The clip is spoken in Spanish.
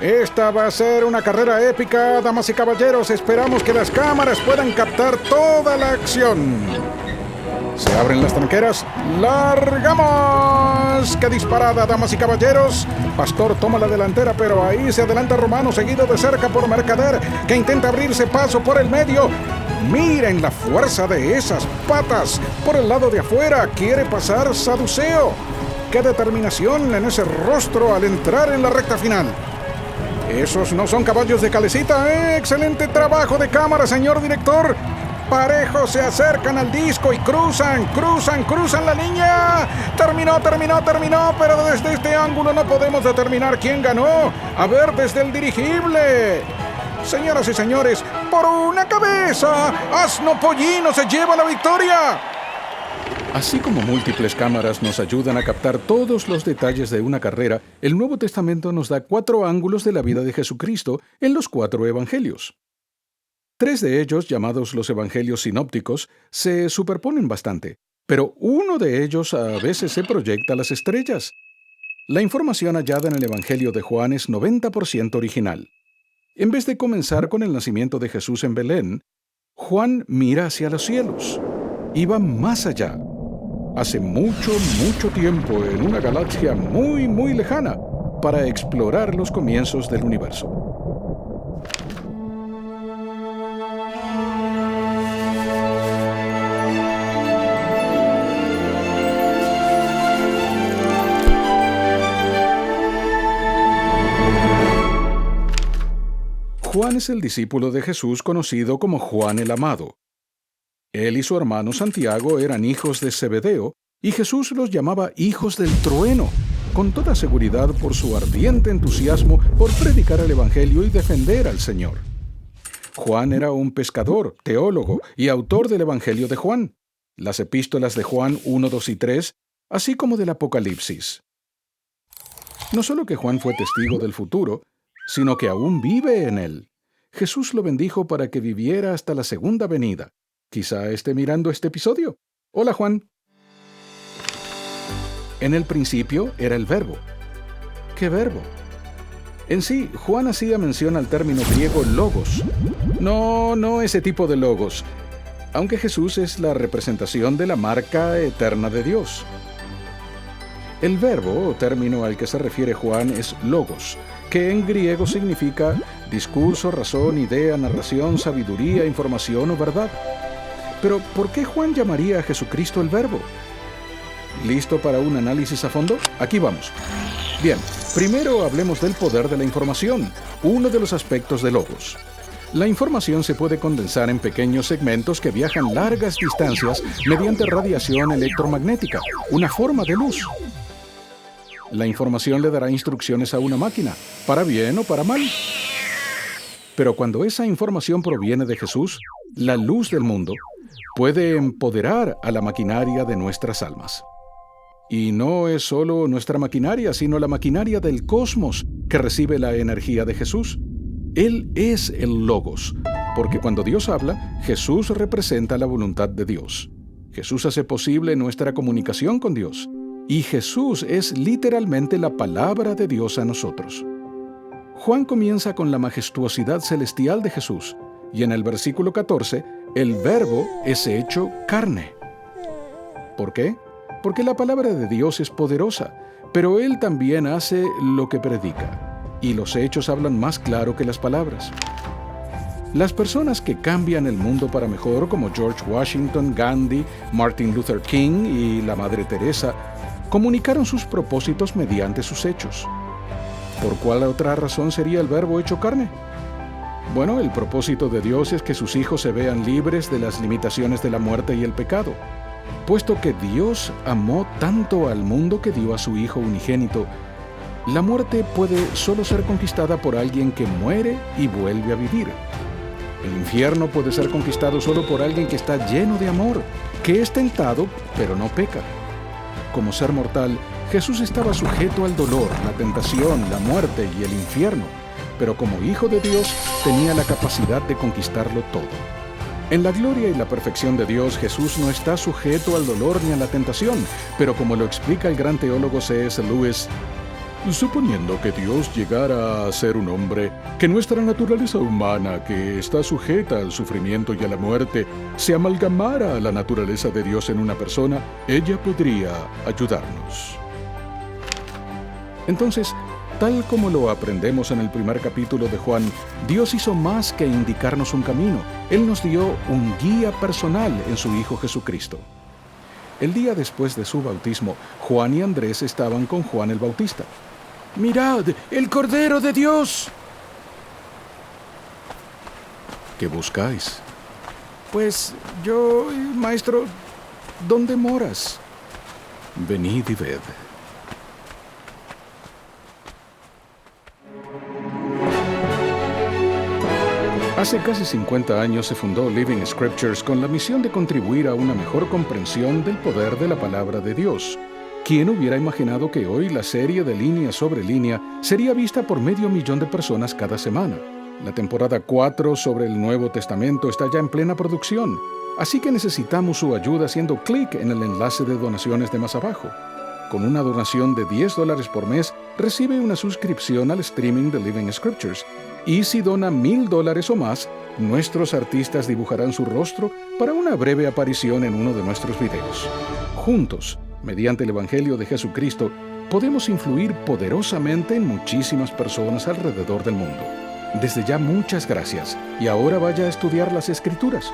Esta va a ser una carrera épica, damas y caballeros. Esperamos que las cámaras puedan captar toda la acción. Se abren las tranqueras. ¡Largamos! ¡Qué disparada, damas y caballeros! Pastor toma la delantera, pero ahí se adelanta Romano, seguido de cerca por Mercader, que intenta abrirse paso por el medio. Miren la fuerza de esas patas. Por el lado de afuera quiere pasar Saduceo. ¡Qué determinación en ese rostro al entrar en la recta final! Esos no son caballos de calecita, ¿eh? ¡Excelente trabajo de cámara, señor director! Parejos se acercan al disco y cruzan la línea. Terminó, pero desde este ángulo no podemos determinar quién ganó. A ver, desde el dirigible. Señoras y señores, por una cabeza, Asno Pollino se lleva la victoria. Así como múltiples cámaras nos ayudan a captar todos los detalles de una carrera, el Nuevo Testamento nos da 4 ángulos de la vida de Jesucristo en los 4 evangelios. 3 de ellos, llamados los evangelios sinópticos, se superponen bastante, pero uno de ellos a veces se proyecta a las estrellas. La información hallada en el evangelio de Juan es 90% original. En vez de comenzar con el nacimiento de Jesús en Belén, Juan mira hacia los cielos y va más allá. Hace mucho tiempo, en una galaxia muy lejana, para explorar los comienzos del universo. Juan es el discípulo de Jesús conocido como Juan el Amado. Él y su hermano Santiago eran hijos de Zebedeo, y Jesús los llamaba hijos del trueno, con toda seguridad por su ardiente entusiasmo por predicar el Evangelio y defender al Señor. Juan era un pescador, teólogo y autor del Evangelio de Juan, las epístolas de Juan 1, 2 y 3, así como del Apocalipsis. No solo que Juan fue testigo del futuro, sino que aún vive en él. Jesús lo bendijo para que viviera hasta la segunda venida. Quizá esté mirando este episodio. Hola, Juan. En el principio era el verbo. ¿Qué verbo? En sí, Juan hacía mención al término griego logos. No ese tipo de logos, aunque Jesús es la representación de la marca eterna de Dios. El verbo o término al que se refiere Juan es logos, que en griego significa discurso, razón, idea, narración, sabiduría, información o verdad. Pero, ¿por qué Juan llamaría a Jesucristo el Verbo? ¿Listo para un análisis a fondo? Aquí vamos. Bien, primero hablemos del poder de la información, uno de los aspectos de Logos. La información se puede condensar en pequeños segmentos que viajan largas distancias mediante radiación electromagnética, una forma de luz. La información le dará instrucciones a una máquina, para bien o para mal. Pero cuando esa información proviene de Jesús, la luz del mundo, puede empoderar a la maquinaria de nuestras almas. Y no es solo nuestra maquinaria, sino la maquinaria del cosmos que recibe la energía de Jesús. Él es el Logos, porque cuando Dios habla, Jesús representa la voluntad de Dios. Jesús hace posible nuestra comunicación con Dios, y Jesús es literalmente la palabra de Dios a nosotros. Juan comienza con la majestuosidad celestial de Jesús, y en el versículo 14, el Verbo es hecho carne. ¿Por qué? Porque la palabra de Dios es poderosa, pero Él también hace lo que predica, y los hechos hablan más claro que las palabras. Las personas que cambian el mundo para mejor, como George Washington, Gandhi, Martin Luther King y la Madre Teresa, comunicaron sus propósitos mediante sus hechos. ¿Por cuál otra razón sería el Verbo hecho carne? Bueno, el propósito de Dios es que sus hijos se vean libres de las limitaciones de la muerte y el pecado. Puesto que Dios amó tanto al mundo que dio a su Hijo unigénito, la muerte puede solo ser conquistada por alguien que muere y vuelve a vivir. El infierno puede ser conquistado solo por alguien que está lleno de amor, que es tentado, pero no peca. Como ser mortal, Jesús estaba sujeto al dolor, la tentación, la muerte y el infierno, pero como Hijo de Dios tenía la capacidad de conquistarlo todo. En la gloria y la perfección de Dios, Jesús no está sujeto al dolor ni a la tentación, pero como lo explica el gran teólogo C.S. Lewis, Suponiendo que Dios llegara a ser un hombre, que nuestra naturaleza humana, que está sujeta al sufrimiento y a la muerte, se amalgamara a la naturaleza de Dios en una persona, ella podría ayudarnos. Entonces, tal como lo aprendemos en el primer capítulo de Juan, Dios hizo más que indicarnos un camino. Él nos dio un guía personal en su Hijo Jesucristo. El día después de su bautismo, Juan y Andrés estaban con Juan el Bautista. ¡Mirad, el Cordero de Dios! ¿Qué buscáis? Pues yo, maestro, ¿dónde moras? Venid y ved. Hace casi 50 años se fundó Living Scriptures con la misión de contribuir a una mejor comprensión del poder de la palabra de Dios. ¿Quién hubiera imaginado que hoy la serie de Línea sobre Línea sería vista por 500,000 de personas cada semana? La temporada 4 sobre el Nuevo Testamento está ya en plena producción, así que necesitamos su ayuda haciendo clic en el enlace de donaciones de más abajo. Con una donación de $10 por mes, recibe una suscripción al streaming de Living Scriptures. Y si dona $1,000 o más, nuestros artistas dibujarán su rostro para una breve aparición en uno de nuestros videos. Juntos, mediante el Evangelio de Jesucristo, podemos influir poderosamente en muchísimas personas alrededor del mundo. Desde ya muchas gracias, y ahora vaya a estudiar las Escrituras.